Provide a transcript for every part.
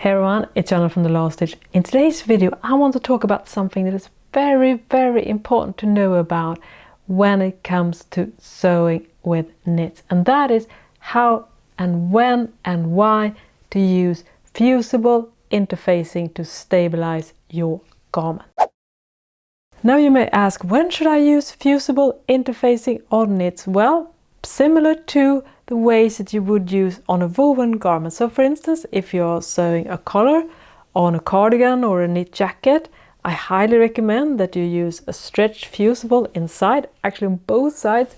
Hey everyone, it's Aila from The Last Stitch. In today's video I want to talk about something that is very important to know about when it comes to sewing with knits, and that is how and when and why to use fusible interfacing to stabilize your garment. Now you may ask, when should I use fusible interfacing on knits? Well, similar to the ways that you would use on a woven garment. So for instance, if you're sewing a collar on a cardigan or a knit jacket, I highly recommend that you use a stretch fusible inside, actually on both sides,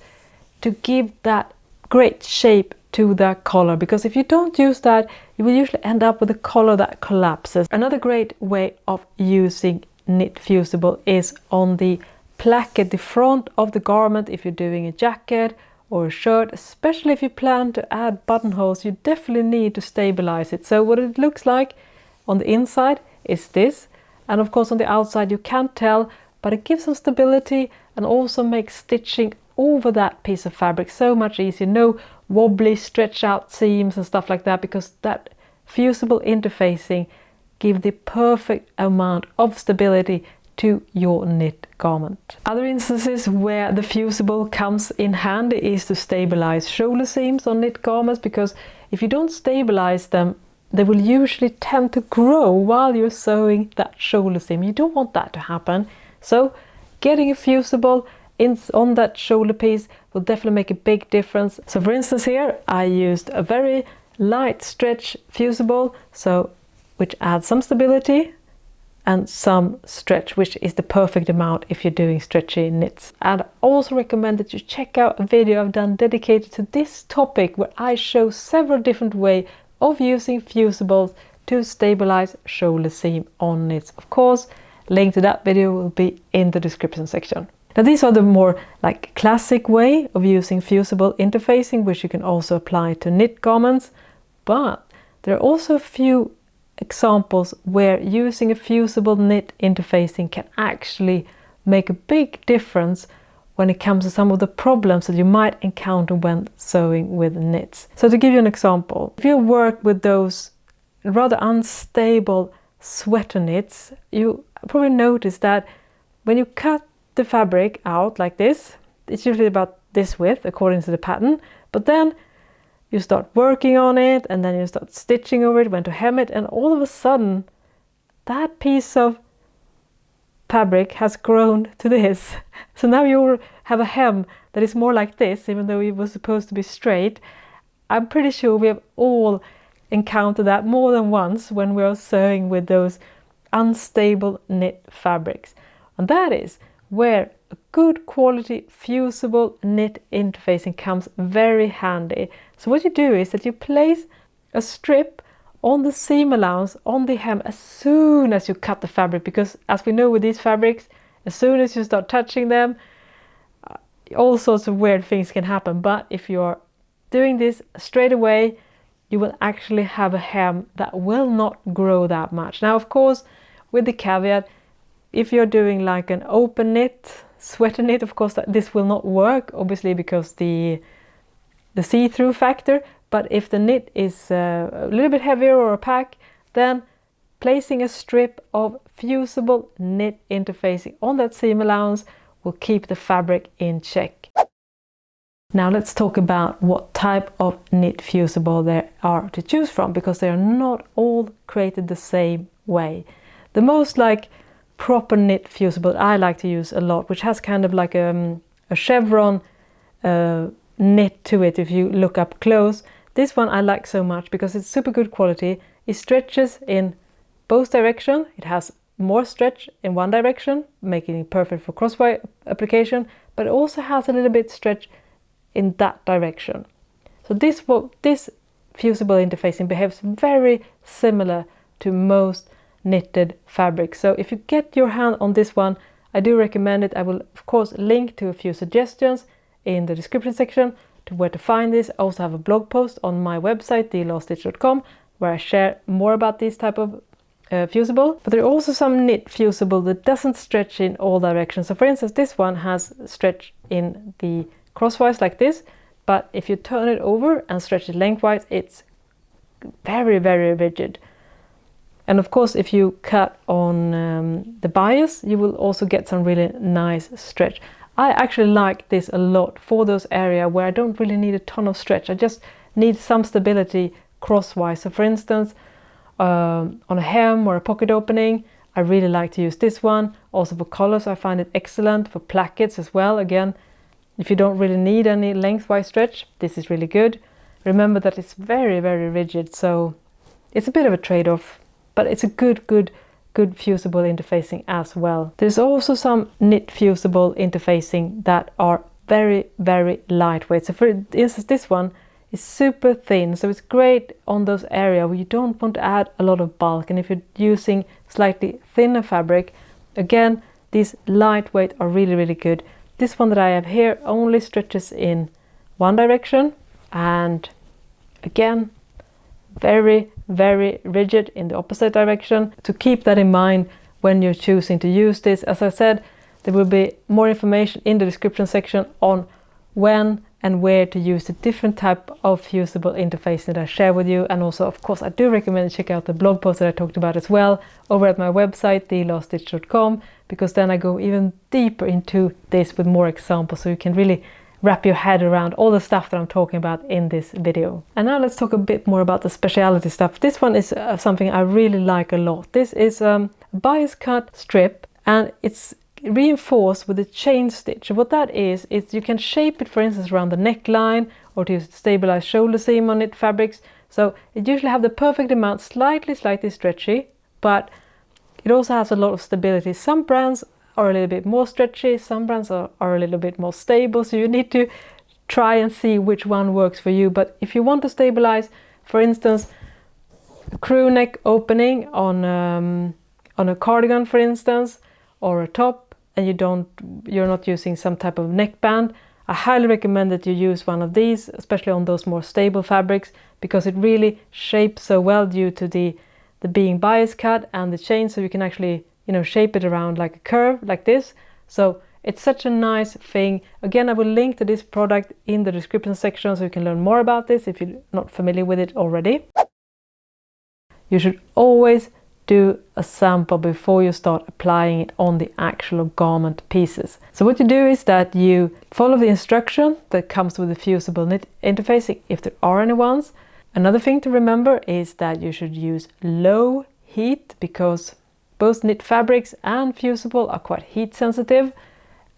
to give that great shape to that collar, because if you don't use that, you will usually end up with a collar that collapses. Another great way of using knit fusible is on the placket, the front of the garment. If you're doing a jacket or a shirt, especially if you plan to add buttonholes, you definitely need to stabilize it. So what it looks like on the inside is this, and of course on the outside you can't tell, but it gives some stability and also makes stitching over that piece of fabric so much easier. No wobbly stretch out seams and stuff like that, because that fusible interfacing gives the perfect amount of stability to your knit garment. Other instances where the fusible comes in handy is to stabilize shoulder seams on knit garments, because if you don't stabilize them, they will usually tend to grow while you're sewing that shoulder seam. You don't want that to happen. So getting a fusible on that shoulder piece will definitely make a big difference. So for instance here I used a very light stretch fusible, which adds some stability and some stretch, which is the perfect amount if you're doing stretchy knits. And I also recommend that you check out a video I've done dedicated to this topic, where I show several different ways of using fusibles to stabilize shoulder seam on knits. Of course, link to that video will be in the description section. Now these are the more like classic way of using fusible interfacing, which you can also apply to knit garments, but there are also a few examples where using a fusible knit interfacing can actually make a big difference when it comes to some of the problems that you might encounter when sewing with knits. So to give you an example, if you work with those rather unstable sweater knits, you probably notice that when you cut the fabric out like this, it's usually about this width according to the pattern, but then you start working on it and then you start stitching over it, when to hem it, and all of a sudden that piece of fabric has grown to this. So now you have a hem that is more like this, even though it was supposed to be straight. I'm pretty sure we have all encountered that more than once when we are sewing with those unstable knit fabrics. And that is where a good quality fusible knit interfacing comes very handy. So what you do is that you place a strip on the seam allowance on the hem as soon as you cut the fabric, because as we know with these fabrics, as soon as you start touching them, all sorts of weird things can happen. But if you're doing this straight away, you will actually have a hem that will not grow that much. Now of course, with the caveat, if you're doing like an open knit, sweater knit, of course this will not work, obviously, because the see-through factor. But if the knit is a little bit heavier or opaque, then placing a strip of fusible knit interfacing on that seam allowance will keep the fabric in check. Now let's talk about what type of knit fusible there are to choose from, because they are not all created the same way. The most proper knit fusible I like to use a lot, which has kind of like a chevron knit to it if you look up close. This one I like so much because it's super good quality. It stretches in both directions. It has more stretch in one direction, making it perfect for crosswise application, but it also has a little bit stretch in that direction. So this fusible interfacing behaves very similar to most knitted fabric. So if you get your hand on this one, I do recommend it. I will of course link to a few suggestions in the description section to where to find this. I also have a blog post on my website thelaststitch.com where I share more about this type of fusible. But there are also some knit fusible that doesn't stretch in all directions. So for instance, this one has stretch in the crosswise like this, but if you turn it over and stretch it lengthwise, it's very rigid. And of course, if you cut on the bias, you will also get some really nice stretch. I actually like this a lot for those areas where I don't really need a ton of stretch. I just need some stability crosswise. So for instance, on a hem or a pocket opening, I really like to use this one. Also for collars, I find it excellent. For plackets as well. Again, if you don't really need any lengthwise stretch, this is really good. Remember that it's very, very rigid, so it's a bit of a trade-off, but it's a good fusible interfacing as well. There's also some knit fusible interfacing that are very, very lightweight. So for instance, this one is super thin, so it's great on those areas where you don't want to add a lot of bulk. And if you're using slightly thinner fabric, again, these lightweight are really, really good. This one that I have here only stretches in one direction, and again, very, very rigid in the opposite direction. To keep that in mind when you're choosing to use this. As I said, there will be more information in the description section on when and where to use the different type of fusible interface that I share with you. And also, of course, I do recommend check out the blog post that I talked about as well over at my website, thelaststitch.com, because then I go even deeper into this with more examples, so you can really wrap your head around all the stuff that I'm talking about in this video. And now let's talk a bit more about the specialty stuff. This one is something I really like a lot. This is a bias cut strip, and it's reinforced with a chain stitch. What that is you can shape it, for instance, around the neckline, or to use stabilized shoulder seam on knit fabrics. So it usually have the perfect amount, slightly stretchy, but it also has a lot of stability. Some brands are a little bit more stretchy, some brands are a little bit more stable, so you need to try and see which one works for you. But if you want to stabilize, for instance, a crew neck opening on a cardigan, for instance, or a top, and you're not using some type of neckband, I highly recommend that you use one of these, especially on those more stable fabrics, because it really shapes so well due to the being bias cut and the chain, so you can actually, you know, shape it around like a curve like this. So it's such a nice thing. Again, I will link to this product in the description section so you can learn more about this if you're not familiar with it already. You should always do a sample before you start applying it on the actual garment pieces. So what you do is that you follow the instruction that comes with the fusible knit interfacing, if there are any ones. Another thing to remember is that you should use low heat, because both knit fabrics and fusible are quite heat sensitive.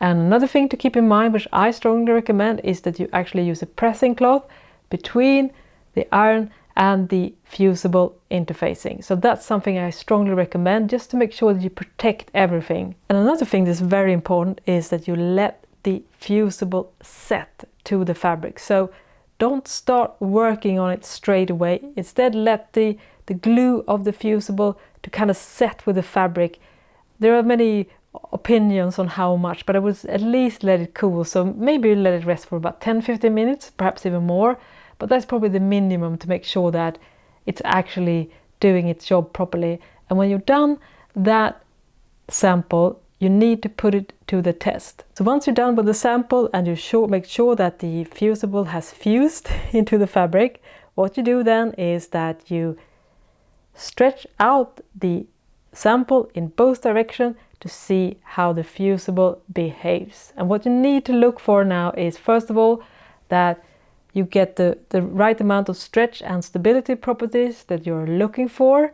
And another thing to keep in mind, which I strongly recommend, is that you actually use a pressing cloth between the iron and the fusible interfacing. So that's something I strongly recommend, just to make sure that you protect everything. And another thing that's very important is that you let the fusible set to the fabric. So don't start working on it straight away. Instead, let the glue of the fusible to kind of set with the fabric. There are many opinions on how much, but I would at least let it cool. So maybe let it rest for about 10-15 minutes, perhaps even more. But that's probably the minimum to make sure that it's actually doing its job properly. And when you're done that sample, you need to put it to the test. So once you're done with the sample and you make sure that the fusible has fused into the fabric, what you do then is that you stretch out the sample in both directions to see how the fusible behaves. And what you need to look for now is, first of all, that you get the right amount of stretch and stability properties that you're looking for.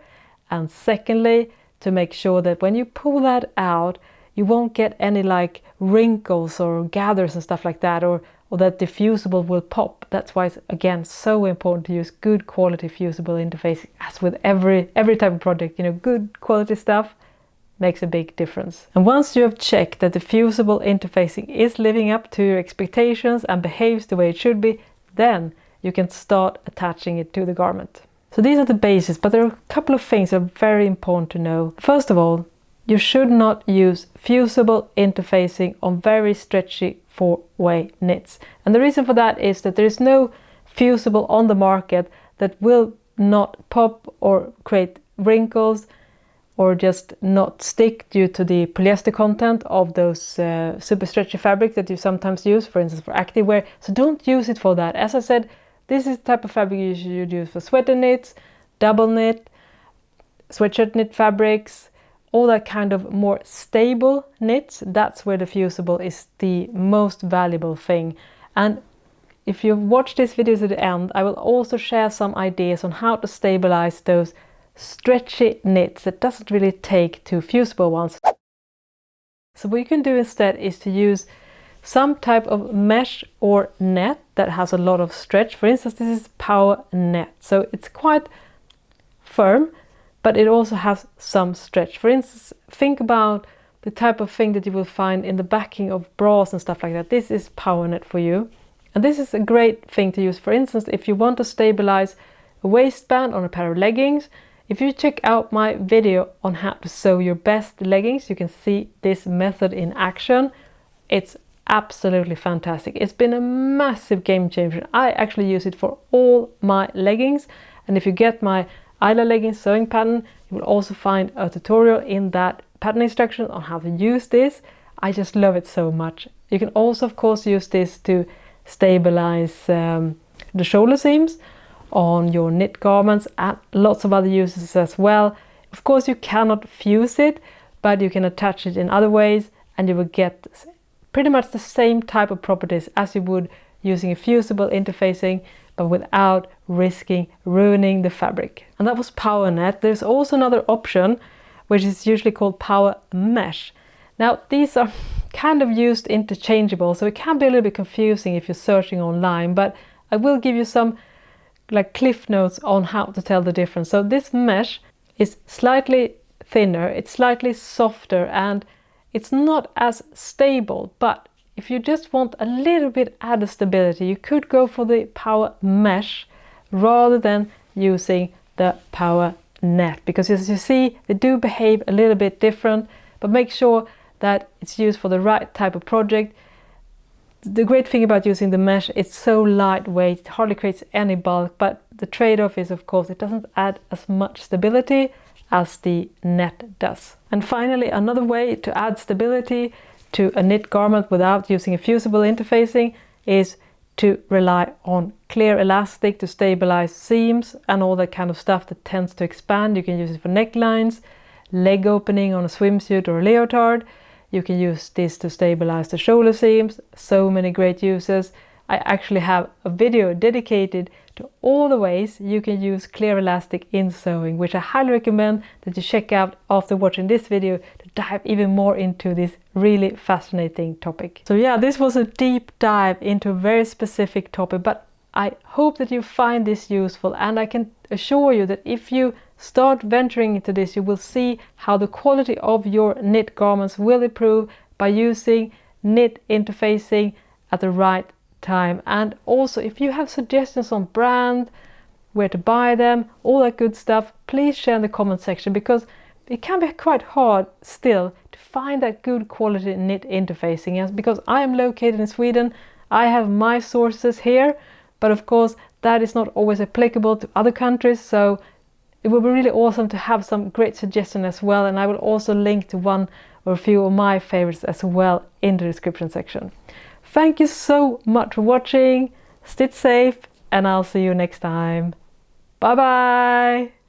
And secondly, to make sure that when you pull that out, you won't get any like wrinkles or gathers and stuff like that, or that the fusible will pop. That's why it's, again, so important to use good quality fusible interface. As with every type of project, you know, good quality stuff makes a big difference. And once you have checked that the fusible interfacing is living up to your expectations and behaves the way it should be, then you can start attaching it to the garment. So these are the bases, but there are a couple of things that are very important to know. First of all, you should not use fusible interfacing on very stretchy 4-way knits. And the reason for that is that there is no fusible on the market that will not pop or create wrinkles or just not stick due to the polyester content of those super stretchy fabrics that you sometimes use, for instance, for activewear. So don't use it for that. As I said, this is the type of fabric you should use for sweater knits, double knit, sweatshirt knit fabrics, all that kind of more stable knits, that's where the Fusible is the most valuable thing. And if you've watched this video to the end, I will also share some ideas on how to stabilize those stretchy knits that doesn't really take two Fusible ones. So what you can do instead is to use some type of mesh or net that has a lot of stretch. For instance, this is power net, so it's quite firm, but it also has some stretch. For instance, think about the type of thing that you will find in the backing of bras and stuff like that. This is power net for you. And this is a great thing to use, for instance, if you want to stabilize a waistband on a pair of leggings. If you check out my video on how to sew your best leggings, you can see this method in action. It's absolutely fantastic. It's been a massive game changer. I actually use it for all my leggings. And if you get my Aila leggings sewing pattern, you will also find a tutorial in that pattern instruction on how to use this. I just love it so much. You can also, of course, use this to stabilize the shoulder seams on your knit garments and lots of other uses as well. Of course, you cannot fuse it, but you can attach it in other ways and you will get pretty much the same type of properties as you would using a fusible interfacing, but without risking ruining the fabric. And that was power net. There's also another option, which is usually called power mesh. Now, these are kind of used interchangeable, so it can be a little bit confusing if you're searching online, but I will give you some like cliff notes on how to tell the difference. So this mesh is slightly thinner, it's slightly softer, and it's not as stable, but if you just want a little bit added stability, you could go for the power mesh rather than using the power net, because as you see, they do behave a little bit different, but make sure that it's used for the right type of project. The great thing about using the mesh, it's so lightweight, it hardly creates any bulk, but the trade-off is, of course, it doesn't add as much stability as the net does. And finally, another way to add stability to a knit garment without using a fusible interfacing is to rely on clear elastic to stabilize seams and all that kind of stuff that tends to expand. You can use it for necklines, leg opening on a swimsuit or a leotard. You can use this to stabilize the shoulder seams. So many great uses. I actually have a video dedicated to all the ways you can use clear elastic in sewing, which I highly recommend that you check out after watching this video to dive even more into this really fascinating topic. So yeah, this was a deep dive into a very specific topic, but I hope that you find this useful, and I can assure you that if you start venturing into this, you will see how the quality of your knit garments will improve by using knit interfacing at the right time. And also, if you have suggestions on brand, where to buy them, all that good stuff, please share in the comment section, because it can be quite hard still to find that good quality knit interfacing. Yes, because I am located in Sweden, I have my sources here, but of course that is not always applicable to other countries, so it would be really awesome to have some great suggestions as well, and I will also link to one or a few of my favorites as well in the description section. Thank you so much for watching, stitch safe, and I'll see you next time. Bye bye!